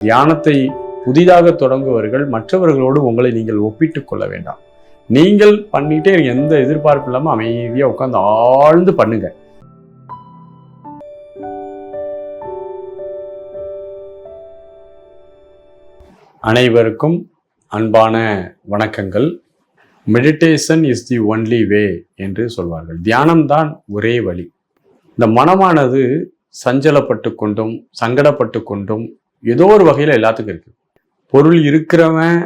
தியானத்தை புதிதாக தொடங்குவர்கள் மற்றவர்களோடு உங்களை நீங்கள் ஒப்பிட்டுக் கொள்ள வேண்டாம். நீங்கள் பண்ணிட்டே எந்த எதிர்பார்ப்பு இல்லாமல் அமைதியாக உட்காந்து ஆழ்ந்து பண்ணுங்க. அனைவருக்கும் அன்பான வணக்கங்கள். Meditation is the only way என்று சொல்வார்கள். தியானம்தான் ஒரே வழி. இந்த மனமானது சஞ்சலப்பட்டு கொண்டும் சங்கடப்பட்டு கொண்டும் ஏதோ ஒரு வகையில் எல்லாத்துக்கும் இருக்கு. பொருள் இருக்கிறவன்,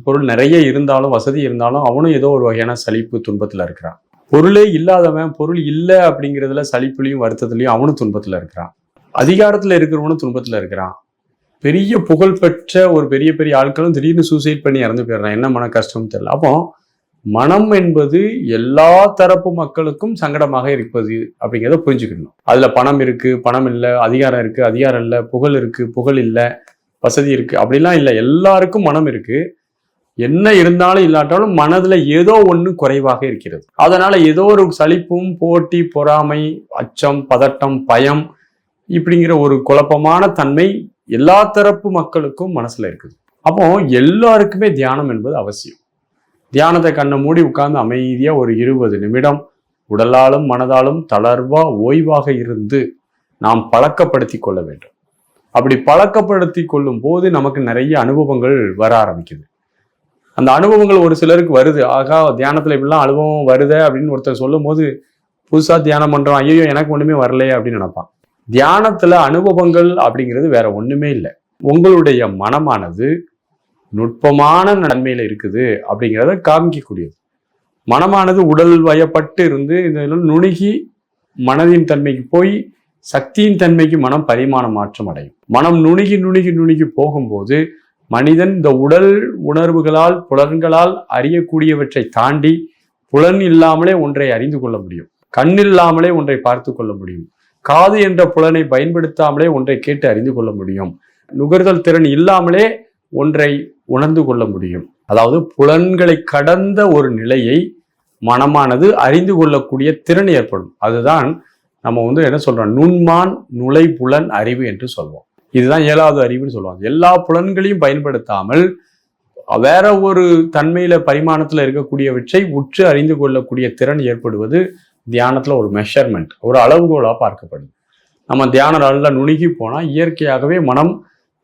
பொருள் நிறைய இருந்தாலும் வசதி இருந்தாலும் அவனும் ஏதோ ஒரு வகையான சலிப்பு துன்பத்தில் இருக்கிறான். பொருளே இல்லாதவன் பொருள் இல்லை அப்படிங்கிறதுல சலிப்புலையும் வருத்தத்துலையும் அவனும் துன்பத்தில் இருக்கிறான். அதிகாரத்தில் இருக்கிறவனும் துன்பத்தில் இருக்கிறான். பெரிய புகழ் பெற்ற ஒரு பெரிய பெரிய ஆட்களும் திடீர்னு சூசைட் பண்ணி இறந்து போயிடுறான். என்ன மன கஷ்டம்னு தெரியல. அப்போ மனம் என்பது எல்லா தரப்பு மக்களுக்கும் சங்கடமாக இருப்பது அப்படிங்கிறத புரிஞ்சுக்கணும். அதுல பணம் இருக்கு, பணம் இல்லை, அதிகாரம் இருக்கு, அதிகாரம் இல்லை, புகழ் இருக்கு, புகழ் இல்லை, வசதி இருக்கு, அப்படிலாம் இல்லை. எல்லாருக்கும் மனம் இருக்கு. என்ன இருந்தாலும் இல்லாட்டாலும் மனதுல ஏதோ ஒண்ணு குறைவாக இருக்கிறது. அதனால ஏதோ ஒரு சலிப்பும், போட்டி, பொறாமை, அச்சம், பதட்டம், பயம் இப்படிங்கிற ஒரு குழப்பமான தன்மை எல்லா தரப்பு மக்களுக்கும் மனசுல இருக்குது. அப்போ எல்லாருக்குமே தியானம் என்பது அவசியம். தியானத்தை கண்ணை மூடி உட்கார்ந்து அமைதியா ஒரு 20 நிமிடம் உடலாலும் மனதாலும் தளர்வா ஓய்வாக இருந்து நாம் பழக்கப்படுத்தி கொள்ள வேண்டும். அப்படி பழக்கப்படுத்தி கொள்ளும் போது நமக்கு நிறைய அனுபவங்கள் வர ஆரம்பிக்குது. அந்த அனுபவங்கள் ஒரு சிலருக்கு வருது. ஆகா, தியானத்துல இப்படிலாம் அனுபவம் வருது அப்படின்னு ஒருத்தர் சொல்லும் போது புதுசா தியானம் பண்றோம், ஐயோ எனக்கு ஒண்ணுமே வரலையே அப்படின்னு நினைப்பான். தியானத்துல அனுபவங்கள் அப்படிங்கிறது வேற ஒண்ணுமே இல்லை. உங்களுடைய மனமானது நுட்பமான நன்மையில இருக்குது அப்படிங்கிறத காமிக்கக்கூடியது. மனமானது உடல் வயப்பட்டு இருந்து இதெல்லாம் நுணுகி மனதின் தன்மைக்கு போய் சக்தியின் தன்மைக்கு மனம் பரிமாண மாற்றம் அடையும். மனம் நுணுகி நுணுகி நுணுகி போகும்போது மனிதன் இந்த உடல் உணர்வுகளால் புலன்களால் அறியக்கூடியவற்றை தாண்டி புலன் இல்லாமலே ஒன்றை அறிந்து கொள்ள முடியும். கண் இல்லாமலே ஒன்றை பார்த்து கொள்ள முடியும். காது என்ற புலனை பயன்படுத்தாமலே ஒன்றை கேட்டு அறிந்து கொள்ள முடியும். நுகர்தல் திறன் இல்லாமலே ஒன்றை உணர்ந்து கொள்ள முடியும். அதாவது புலன்களை கடந்த ஒரு நிலையை மனமானது அறிந்து கொள்ளக்கூடிய திறன் ஏற்படும். அதுதான் நம்ம என்ன சொல்றோம், நுண்மான் நுழை புலன் அறிவு என்று சொல்வோம். இதுதான் 7வது அறிவுன்னு சொல்லுவாங்க. எல்லா புலன்களையும் பயன்படுத்தாமல் வேற ஒரு தன்மையில பரிமாணத்துல இருக்கக்கூடியவற்றை உற்று அறிந்து கொள்ளக்கூடிய திறன் ஏற்படுவது தியானத்துல ஒரு மெஷர்மெண்ட், ஒரு அளவுகோலா பார்க்கப்படுது. நம்ம தியானம் நல்லா நுணுகி போனா இயற்கையாகவே மனம்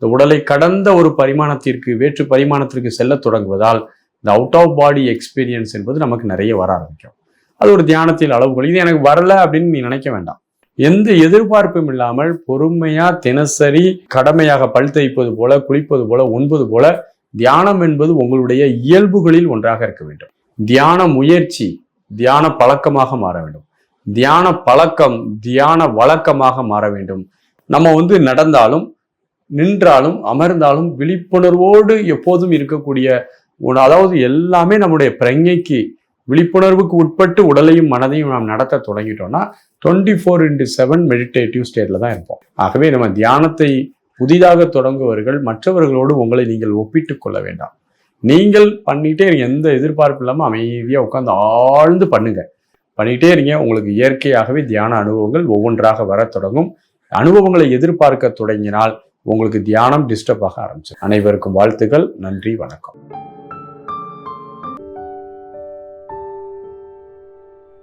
இந்த உடலை கடந்த ஒரு பரிமாணத்திற்கு, வேற்று பரிமாணத்திற்கு செல்ல தொடங்குவதால் இந்த அவுட் ஆஃப் பாடி எக்ஸ்பீரியன்ஸ் என்பது நமக்கு நிறைய வர ஆரம்பிக்கும். அது ஒரு தியானத்தில் அளவுகோல். இது எனக்கு வரல அப்படின்னு நீ நினைக்க வேண்டாம். எந்த எதிர்பார்ப்பும் இல்லாமல் பொறுமையா தினசரி கடமையாக பல் தேய்ப்பது போல, குளிப்பது போல, உண்பது போல தியானம் என்பது உங்களுடைய இயல்புகளில் ஒன்றாக இருக்க வேண்டும். தியான முயற்சி தியான பழக்கமாக மாற வேண்டும். தியான பழக்கம் தியான வழக்கமாக மாற வேண்டும். நம்ம நடந்தாலும் நின்றாலும் அமர்ந்தாலும் விழிப்புணர்வோடு எப்போதும் இருக்கக்கூடிய, அதாவது எல்லாமே நம்முடைய பிரஞைக்கு விழிப்புணர்வுக்கு உட்பட்டு உடலையும் மனதையும் நாம் நடத்த தொடங்கிட்டோம்னா 24/7 மெடிடேட்டிவ் ஸ்டேட்ல தான் இருப்போம். ஆகவே நம்ம தியானத்தை புதிதாக தொடங்குவர்கள் மற்றவர்களோடு உங்களை நீங்கள் ஒப்பிட்டுக் கொள்ள வேண்டாம். நீங்கள் பண்ணிட்டே எந்த எதிர்பார்ப்பு இல்லாமல் அமைதியாக உட்காந்து ஆழ்ந்து பண்ணுங்க. பண்ணிட்டே இருங்க. உங்களுக்கு இயற்கையாகவே தியான அனுபவங்கள் ஒவ்வொன்றாக வர தொடங்கும். அனுபவங்களை எதிர்பார்க்க தொடங்கினால் உங்களுக்கு தியானம் டிஸ்டர்ப் ஆக ஆரம்பிச்சு. அனைவருக்கும் வாழ்த்துக்கள். நன்றி, வணக்கம்.